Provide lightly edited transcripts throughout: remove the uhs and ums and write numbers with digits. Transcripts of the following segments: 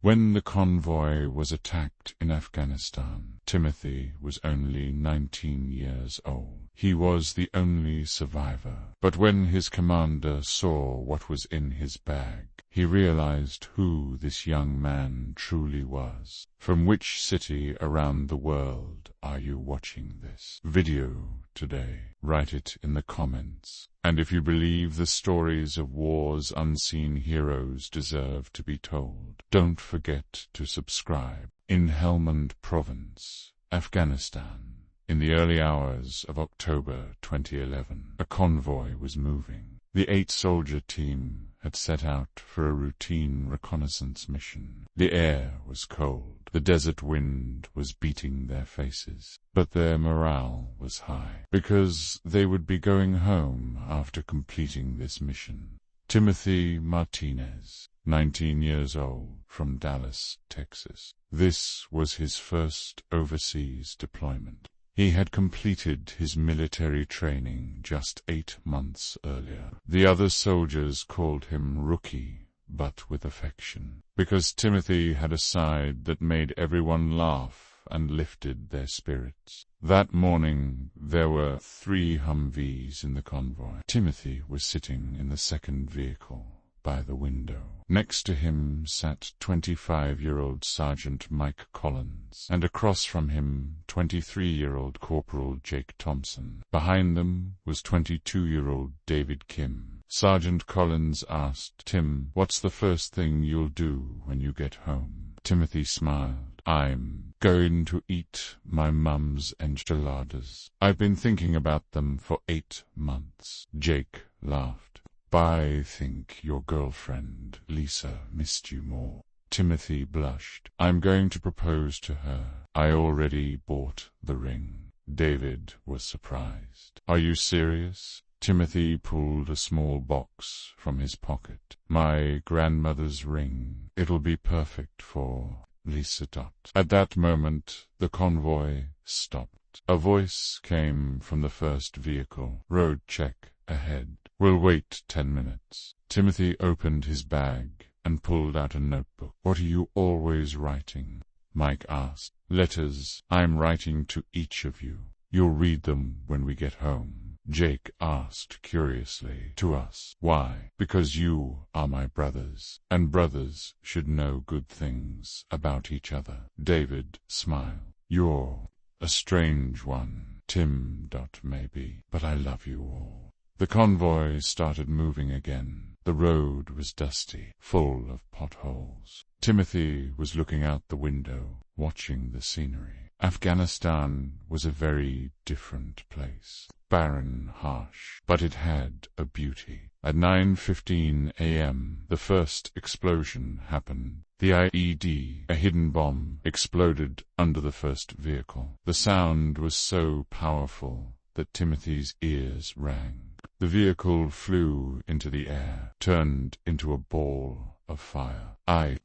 When the convoy was attacked in Afghanistan, Timothy was only 19 years old. He was the only survivor. But when his commander saw what was in his bag, he realized who this young man truly was. From which city around the world are you watching this video today? Write it in the comments. And if you believe the stories of war's unseen heroes deserve to be told, don't forget to subscribe. In Helmand Province, Afghanistan, in the early hours of October 2011, a convoy was moving. The 8-soldier team had set out for a routine reconnaissance mission. The air was cold. The desert wind was beating their faces. But their morale was high, because they would be going home after completing this mission. Timothy Martinez, 19 years old, from Dallas, Texas. This was his first overseas deployment. He had completed his military training just 8 months earlier. The other soldiers called him Rookie, but with affection, because Timothy had a side that made everyone laugh and lifted their spirits. That morning there were 3 Humvees in the convoy. Timothy was sitting in the second vehicle, by the window. Next to him sat 25-year-old Sergeant Mike Collins, and across from him 23-year-old Corporal Jake Thompson. Behind them was 22-year-old David Kim. Sergeant Collins asked, "Tim, what's the first thing you'll do when you get home?" Timothy smiled. "I'm going to eat my mum's enchiladas. I've been thinking about them for 8 months. Jake laughed. "I think your girlfriend, Lisa, missed you more." Timothy blushed. "I'm going to propose to her. I already bought the ring." David was surprised. "Are you serious?" Timothy pulled a small box from his pocket. "My grandmother's ring. It'll be perfect for Lisa. At that moment, the convoy stopped. A voice came from the first vehicle. "Road check ahead. We'll wait 10 minutes. Timothy opened his bag and pulled out a notebook. "What are you always writing?" Mike asked. "Letters I'm writing to each of you. You'll read them when we get home." Jake asked curiously. "To us? Why?" "Because you are my brothers, and brothers should know good things about each other." David smiled. "You're a strange one, Tim. Maybe, but I love you all." The convoy started moving again. The road was dusty, full of potholes. Timothy was looking out the window, watching the scenery. Afghanistan was a very different place. Barren, harsh, but it had a beauty. At 9:15 a.m., the first explosion happened. The IED, a hidden bomb, exploded under the first vehicle. The sound was so powerful that Timothy's ears rang. The vehicle flew into the air, turned into a ball of fire. A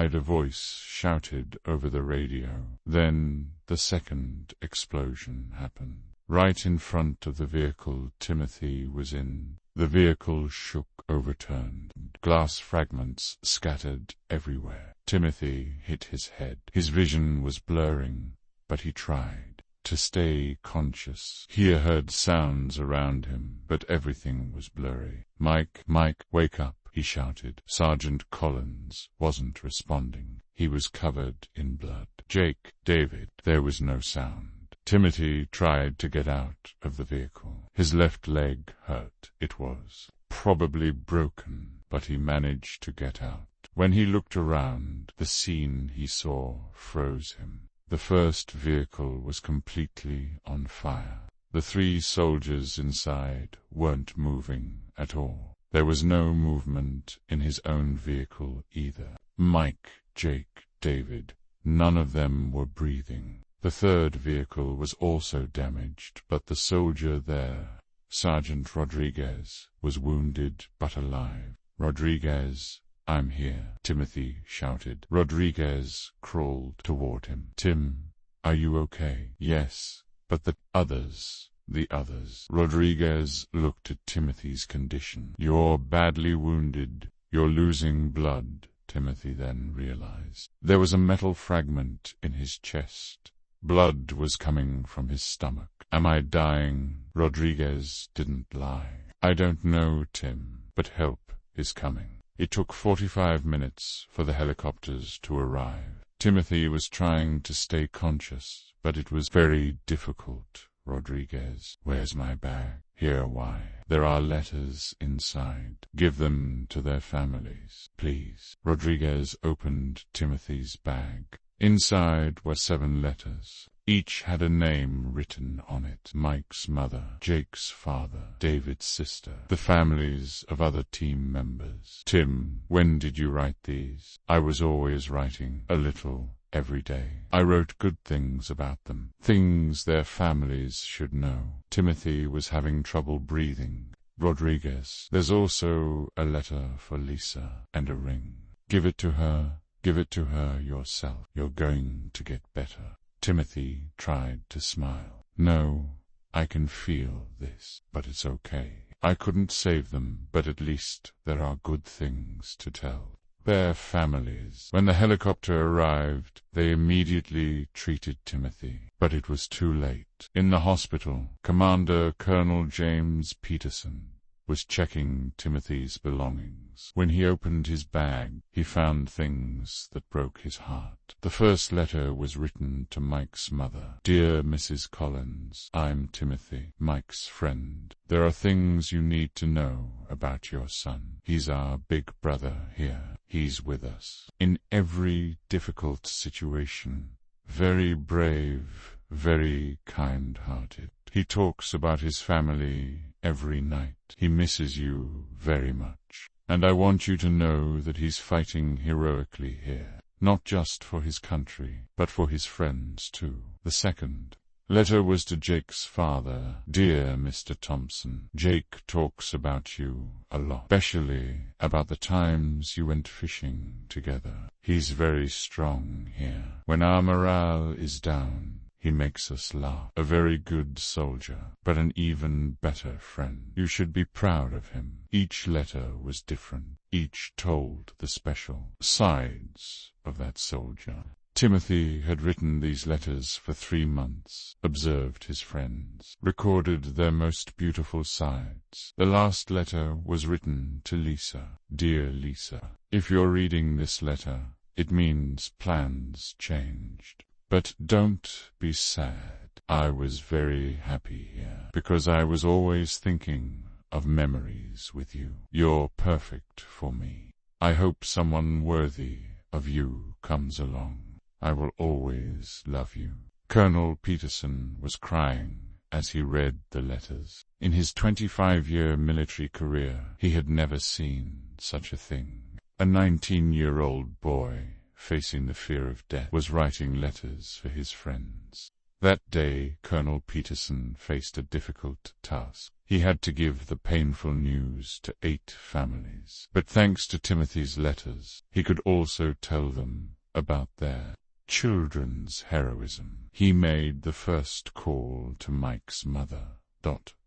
voice shouted over the radio. Then the second explosion happened. Right in front of the vehicle Timothy was in. The vehicle shook, overturned. Glass fragments scattered everywhere. Timothy hit his head. His vision was blurring, but he tried to stay conscious. He heard sounds around him, but everything was blurry. Mike, wake up," he shouted. Sergeant Collins wasn't responding. He was covered in blood. "Jake, David." There was no sound. Timothy tried to get out of the vehicle. His left leg hurt. It was probably broken, but he managed to get out. When he looked around, the scene he saw froze him. The first vehicle was completely on fire. The 3 soldiers inside weren't moving at all. There was no movement in his own vehicle either. Mike, Jake, David, none of them were breathing. The third vehicle was also damaged, but the soldier there, Sergeant Rodriguez, was wounded but alive. "Rodriguez, I'm here," Timothy shouted. Rodriguez crawled toward him. "Tim, are you okay?" "Yes, but the others." Rodriguez looked at Timothy's condition. "You're badly wounded. You're losing blood, Timothy then realized. There was a metal fragment in his chest. Blood was coming from his stomach. "Am I dying?" Rodriguez didn't lie. "I don't know, Tim, but help is coming." It took 45 minutes for the helicopters to arrive. Timothy was trying to stay conscious, but it was very difficult. "Rodriguez, where's my bag?" "Here, why? There are letters inside. Give them to their families, please." Rodriguez opened Timothy's bag. Inside were 7 letters. Each had a name written on it: Mike's mother, Jake's father, David's sister, the families of other team members. "Tim, when did you write these?" "I was always writing, a little, every day. I wrote good things about them, things their families should know." Timothy was having trouble breathing. "Rodriguez, there's also a letter for Lisa, and a ring. Give it to her. Give it to her yourself. You're going to get better." Timothy tried to smile. "No, I can feel this, but it's okay. I couldn't save them, but at least there are good things to tell. Their families." When the helicopter arrived, they immediately treated Timothy, but it was too late. In the hospital, Commander Colonel James Peterson was checking Timothy's belongings. When he opened his bag, he found things that broke his heart. The first letter was written to Mike's mother. "Dear Mrs. Collins, I'm Timothy, Mike's friend. There are things you need to know about your son. He's our big brother here. He's with us in every difficult situation. Very brave, very kind-hearted. He talks about his family every night. He misses you very much. And I want you to know that he's fighting heroically here, not just for his country, but for his friends too." The second letter was to Jake's father. "Dear Mr. Thompson, Jake talks about you a lot, especially about the times you went fishing together. He's very strong here. When our morale is down, he makes us laugh. A very good soldier, but an even better friend. You should be proud of him." Each letter was different. Each told the special sides of that soldier. Timothy had written these letters for 3 months, observed his friends, recorded their most beautiful sides. The last letter was written to Lisa. "Dear Lisa, if you're reading this letter, it means plans changed. But don't be sad. I was very happy here, because I was always thinking of memories with you. You're perfect for me. I hope someone worthy of you comes along. I will always love you." Colonel Peterson was crying as he read the letters. In his 25-year military career, he had never seen such a thing. A 19-year-old boy, facing the fear of death, was writing letters for his friends. That day, Colonel Peterson faced a difficult task. He had to give the painful news to 8 families. But thanks to Timothy's letters, he could also tell them about their children's heroism. He made the first call to Mike's mother,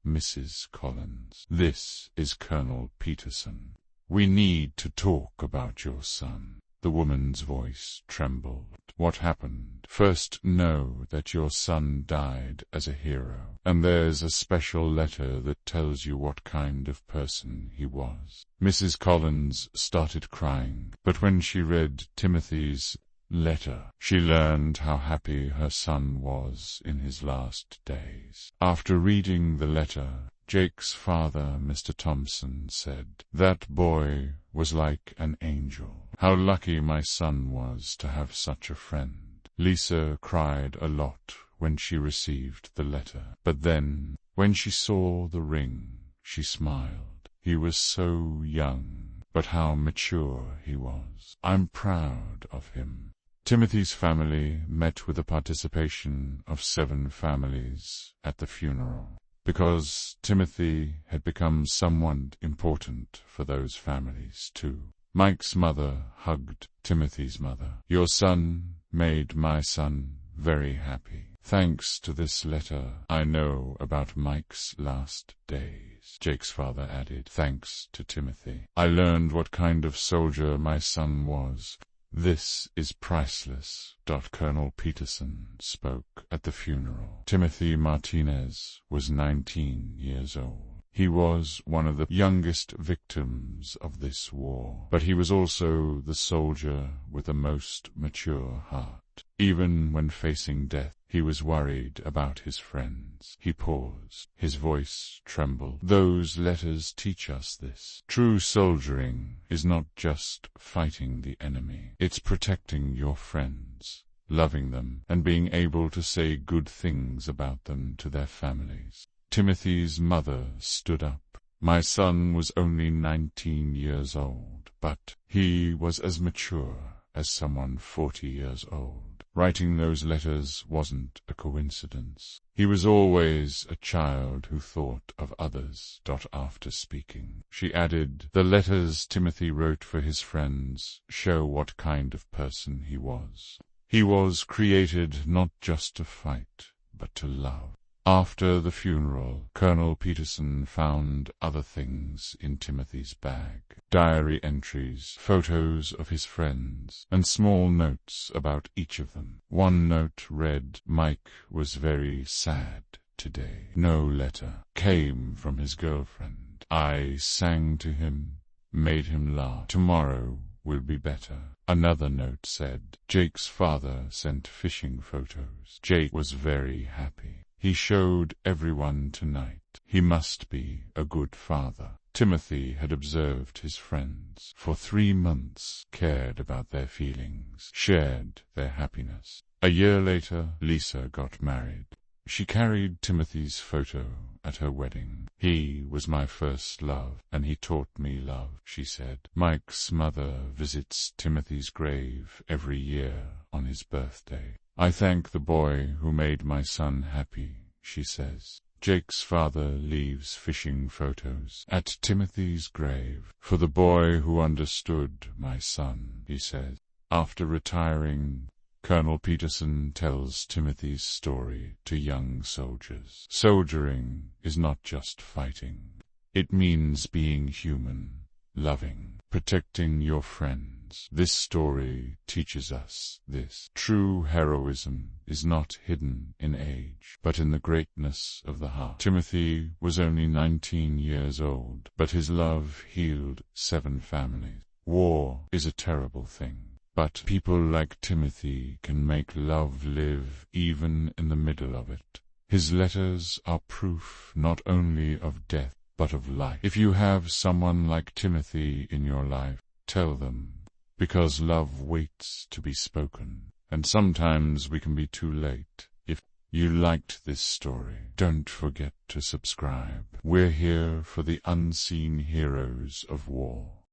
Mrs. Collins. "This is Colonel Peterson. We need to talk about your son." The woman's voice trembled. "What happened?" "First, know that your son died as a hero, and there's a special letter that tells you what kind of person he was." Mrs. Collins started crying, but when she read Timothy's letter, she learned how happy her son was in his last days. After reading the letter, Jake's father, Mr. Thompson, said, "That boy was like an angel. How lucky my son was to have such a friend." Lisa cried a lot when she received the letter, but then, when she saw the ring, she smiled. He was so young, but how mature he was. "I'm proud of him." Timothy's family met with the participation of 7 families at the funeral, because Timothy had become somewhat important for those families too. Mike's mother hugged Timothy's mother. "Your son made my son very happy. "Thanks to this letter, I know about Mike's last days," Jake's father added. "Thanks to Timothy, I learned what kind of soldier my son was. This is priceless." Colonel Peterson spoke at the funeral. Timothy Martinez was 19 years old. He was one of the youngest victims of this war, but he was also the soldier with the most mature heart. Even when facing death, he was worried about his friends. He paused. His voice trembled. "Those letters teach us this. True soldiering is not just fighting the enemy. It's protecting your friends, loving them, and being able to say good things about them to their families." Timothy's mother stood up. "My son was only 19 years old, but he was as mature as someone 40 years old. Writing those letters wasn't a coincidence. He was always a child who thought of others." After speaking, she added, "The letters Timothy wrote for his friends show what kind of person he was. He was created not just to fight, but to love." After the funeral, Colonel Peterson found other things in Timothy's bag: diary entries, photos of his friends, and small notes about each of them. One note read, "Mike was very sad today. No letter came from his girlfriend. I sang to him, made him laugh. Tomorrow will be better." Another note said, "Jake's father sent fishing photos. Jake was very happy. He showed everyone tonight. He must be a good father." Timothy had observed his friends for 3 months, cared about their feelings, shared their happiness. A year later, Lisa got married. She carried Timothy's photo at her wedding. "He was my first love, and he taught me love," she said. Mike's mother visits Timothy's grave every year on his birthday. "I thank the boy who made my son happy," she says. Jake's father leaves fishing photos at Timothy's grave. "For the boy who understood my son," he says. After retiring, Colonel Peterson tells Timothy's story to young soldiers. Soldiering is not just fighting. It means being human, loving, protecting your friends. This story teaches us this. True heroism is not hidden in age, but in the greatness of the heart. Timothy was only 19 years old, but his love healed 7 families. War is a terrible thing, but people like Timothy can make love live even in the middle of it. His letters are proof not only of death, but of life. If you have someone like Timothy in your life, tell them, because love waits to be spoken, and sometimes we can be too late. If you liked this story, don't forget to subscribe. We're here for the unseen heroes of war.